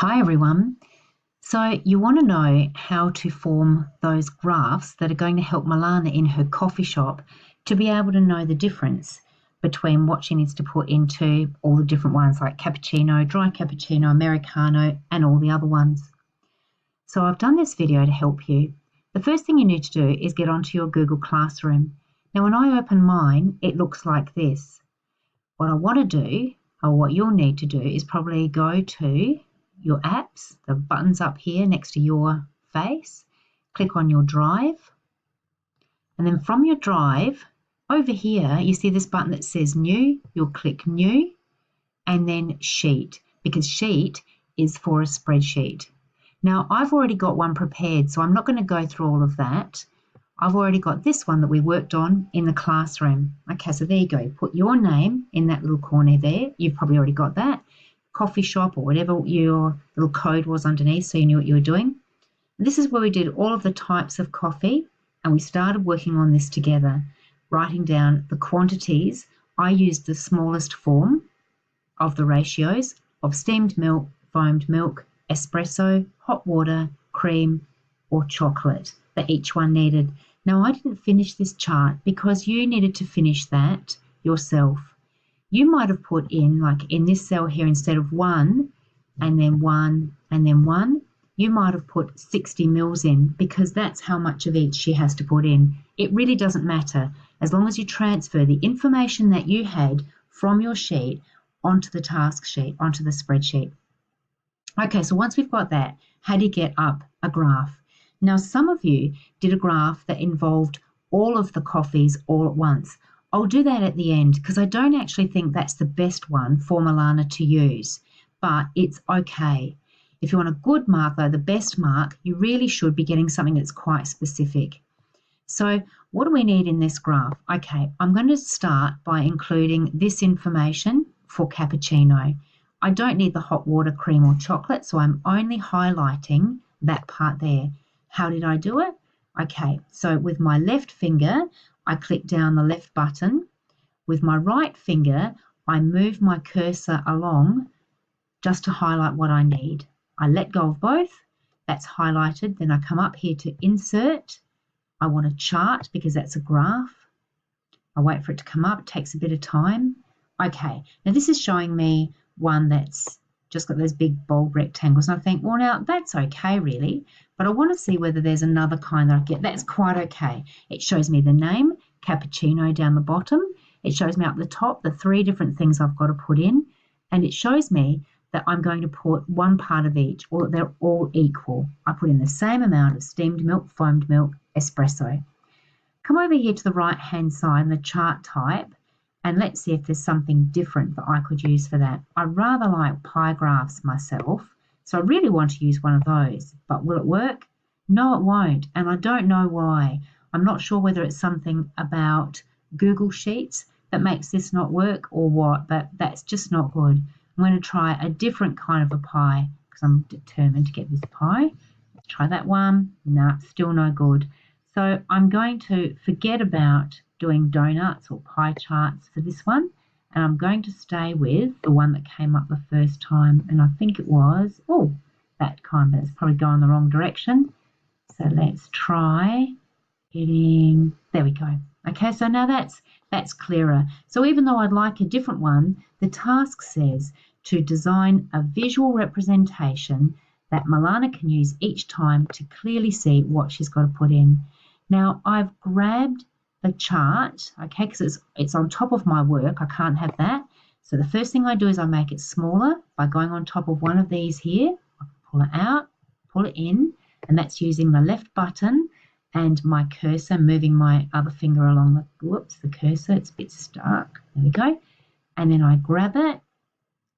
Hi everyone. So you want to know how to form those graphs that are going to help Milana in her coffee shop to be able to know the difference between what she needs to put into all the different ones like cappuccino, dry cappuccino, Americano, and all the other ones. So I've done this video to help you. The first thing you need to do is get onto your Google Classroom. Now when I open mine, it looks like this. What I want to do, or what you'll need to do, is probably go to your apps, the buttons up here next to your face, click on your drive, and then from your drive over here you see this button that says new. You'll click new and then sheet, because sheet is for a spreadsheet. Now I've already got one prepared, so I'm not going to go through all of that. I've already got this one that we worked on in the classroom. Okay, so there you go. Put your name in that little corner there. You've probably already got that. Coffee shop or whatever your little code was underneath, so you knew what you were doing. This is where we did all of the types of coffee, and we started working on this together, writing down the quantities. I used the smallest form of the ratios of steamed milk, foamed milk, espresso, hot water, cream, or chocolate that each one needed. Now, I didn't finish this chart because you needed to finish that yourself. You might have put in, like in this cell here, instead of 1 and then 1 and then 1, you might have put 60 mils in, because that's how much of each she has to put in. It really doesn't matter as long as you transfer the information that you had from your sheet onto the task sheet, onto the spreadsheet. Okay, so once we've got that, how do you get up a graph? Now, some of you did a graph that involved all of the coffees all at once. I'll do that at the end because I don't actually think that's the best one for Milana to use, but it's okay. If you want a good mark, though, the best mark, you really should be getting something that's quite specific. So what do we need in this graph? Okay, I'm going to start by including this information for cappuccino. I don't need the hot water, cream or chocolate, so I'm only highlighting that part there. How did I do it? Okay, so with my left finger, I click down the left button. With my right finger, I move my cursor along just to highlight what I need. I let go of both. That's highlighted. Then I come up here to insert. I want a chart because that's a graph. I wait for it to come up. It takes a bit of time. Okay, now this is showing me one that's just got those big bold rectangles. And I think, well, now that's okay, really. But I want to see whether there's another kind that I get. That's quite okay. It shows me the name, cappuccino, down the bottom. It shows me up the top the 3 different things I've got to put in. And it shows me that I'm going to put one part of each, or they're all equal. I put in the same amount of steamed milk, foamed milk, espresso. Come over here to the right-hand side in the chart type, and let's see if there's something different that I could use for that. I rather like pie graphs myself, so I really want to use one of those. But will it work? No, it won't, and I don't know why. I'm not sure whether it's something about Google Sheets that makes this not work or what, but that's just not good. I'm going to try a different kind of a pie because I'm determined to get this pie. Let's try that one. No, still no good. So I'm going to forget about doing donuts or pie charts for this one, and I'm going to stay with the one that came up the first time, and I think it was, oh, that kind, but it's probably going the wrong direction. So let's try getting, there we go. Okay, so now that's clearer. So even though I'd like a different one, the task says to design a visual representation that Milana can use each time to clearly see what she's got to put in. Now I've grabbed the chart, okay, because it's on top of my work. I can't have that. So the first thing I do is I make it smaller by going on top of one of these here. I pull it out, pull it in, and that's using the left button and my cursor, moving my other finger along the cursor. It's a bit stuck. There we go. And then I grab it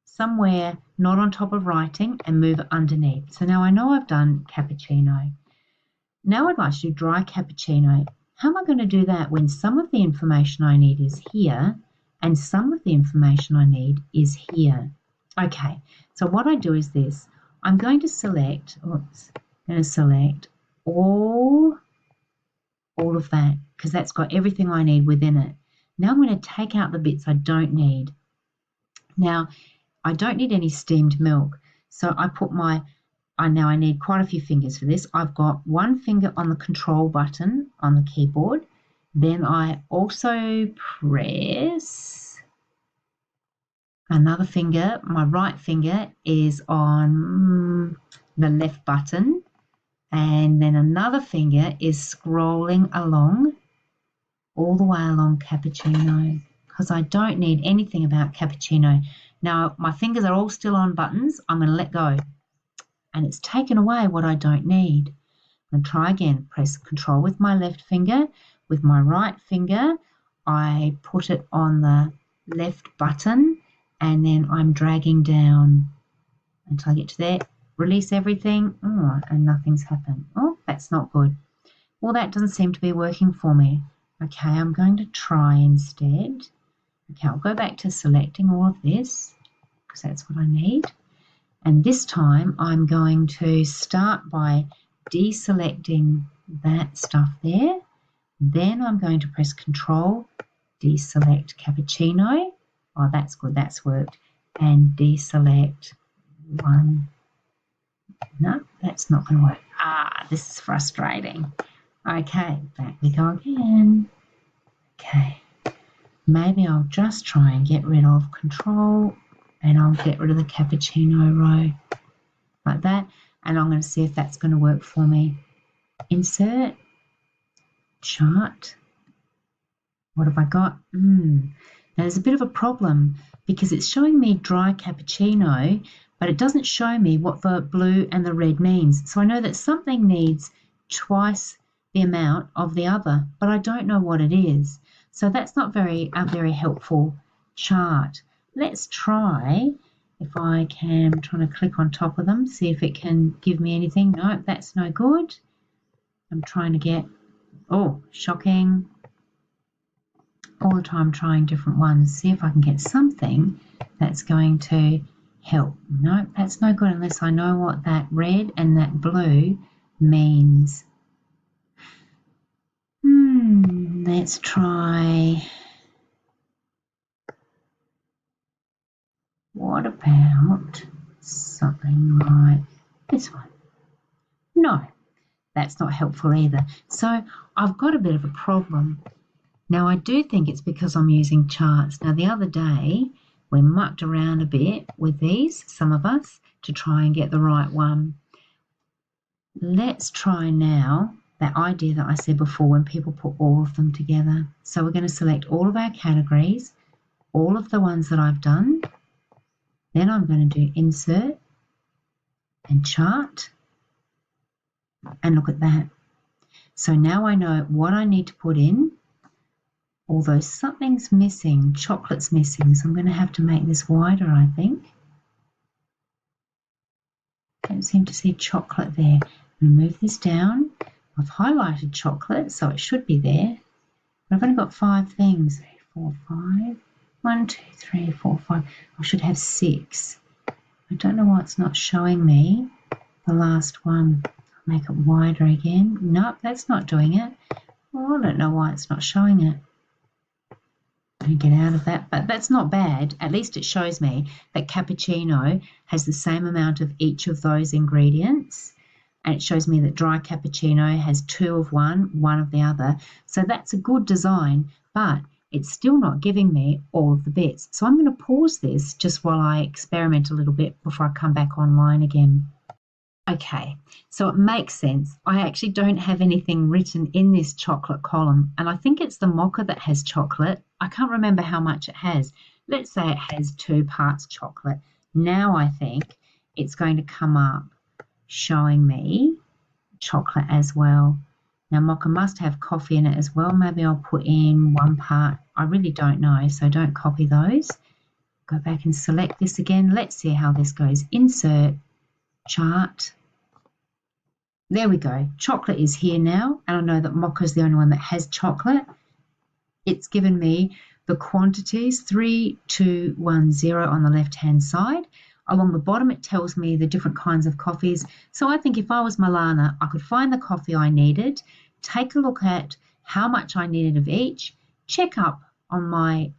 somewhere not on top of writing and move it underneath. So now I know I've done cappuccino. Now I'd like to do dry cappuccino. How am I going to do that when some of the information I need is here and some of the information I need is here? Okay, so what I do is this. I'm going to select, all of that because that's got everything I need within it. Now I'm going to take out the bits I don't need. Now, I don't need any steamed milk. So I put now I need quite a few fingers for this. I've got one finger on the control button on the keyboard. Then I also press another finger. My right finger is on the left button. And then another finger is scrolling along, all the way along cappuccino, because I don't need anything about cappuccino. Now, my fingers are all still on buttons. I'm going to let go. And it's taken away what I don't need. I'm going to try again. Press Control with my left finger. With my right finger, I put it on the left button, and then I'm dragging down until I get to there. Release everything. Oh, and nothing's happened. Oh, that's not good. Well, that doesn't seem to be working for me. Okay, I'm going to try instead. Okay, I'll go back to selecting all of this because that's what I need. And this time I'm going to start by deselecting that stuff there. Then I'm going to press Control, deselect cappuccino. Oh, that's good, that's worked. And deselect one. No, that's not going to work. Ah, this is frustrating. Okay, back we go again. Okay, maybe I'll just try and get rid of Control, and I'll get rid of the cappuccino row like that, and I'm going to see if that's going to work for me. Insert, chart. What have I got? Now there's a bit of a problem because it's showing me dry cappuccino, but it doesn't show me what the blue and the red means. So I know that something needs twice the amount of the other, but I don't know what it is. So that's not a very helpful chart. Let's try, if I can, I'm trying to click on top of them, see if it can give me anything. No, that's no good. I'm trying to get, oh, shocking. All the time trying different ones, see if I can get something that's going to help. No, that's no good unless I know what that red and that blue means. Let's try. What about something like this one? No, that's not helpful either. So I've got a bit of a problem. Now I do think it's because I'm using charts. Now the other day we mucked around a bit with these, some of us, to try and get the right one. Let's try now that idea that I said before when people put all of them together. So we're going to select all of our categories, all of the ones that I've done. Then I'm going to do Insert and Chart, and look at that. So now I know what I need to put in, although something's missing, chocolate's missing, so I'm going to have to make this wider, I think. Don't seem to see chocolate there. I'm going to move this down. I've highlighted chocolate, so it should be there. But I've only got 5 things. 3, 4, 5. 1, 2, 3, 4, 5. I should have 6. I don't know why it's not showing me the last one. I'll make it wider again. Nope, that's not doing it. Oh, I don't know why it's not showing it. And get out of that, but that's not bad. At least it shows me that cappuccino has the same amount of each of those ingredients, and it shows me that dry cappuccino has 2 of one, 1 of the other. So that's a good design, but it's still not giving me all of the bits. So I'm going to pause this just while I experiment a little bit before I come back online again. Okay, so it makes sense. I actually don't have anything written in this chocolate column, and I think it's the mocha that has chocolate. I can't remember how much it has. Let's say it has 2 parts chocolate. Now I think it's going to come up showing me chocolate as well. Now mocha must have coffee in it as well. Maybe I'll put in 1 part. I really don't know, so don't copy those. Go back and select this again. Let's see how this goes. Insert, chart. There we go. Chocolate is here now, and I know that mocha is the only one that has chocolate. It's given me the quantities 3210 on the left-hand side. Along the bottom, it tells me the different kinds of coffees. So I think if I was Milana, I could find the coffee I needed, take a look at how much I needed of each, check up on my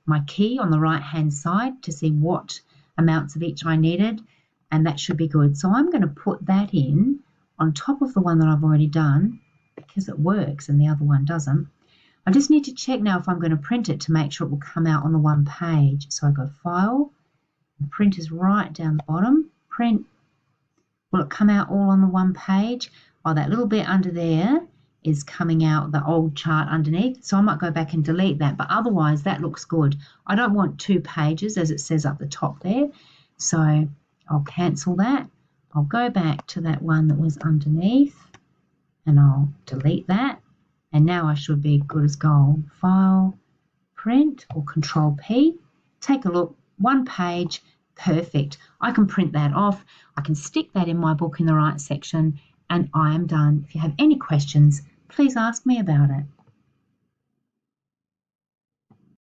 my key on the right-hand side to see what amounts of each I needed, and that should be good. So I'm going to put that in on top of the one that I've already done because it works and the other one doesn't. I just need to check now if I'm going to print it to make sure it will come out on the one page. So I go File, the print is right down the bottom, print. Will it come out all on the one page? Oh, that little bit under there is coming out the old chart underneath. So I might go back and delete that, but otherwise that looks good. I don't want 2 pages as it says up the top there. So I'll cancel that. I'll go back to that one that was underneath and I'll delete that. And now I should be good as gold. File, print, or Control P. Take a look, 1 page, perfect. I can print that off. I can stick that in my book in the right section, and I am done. If you have any questions, please ask me about it.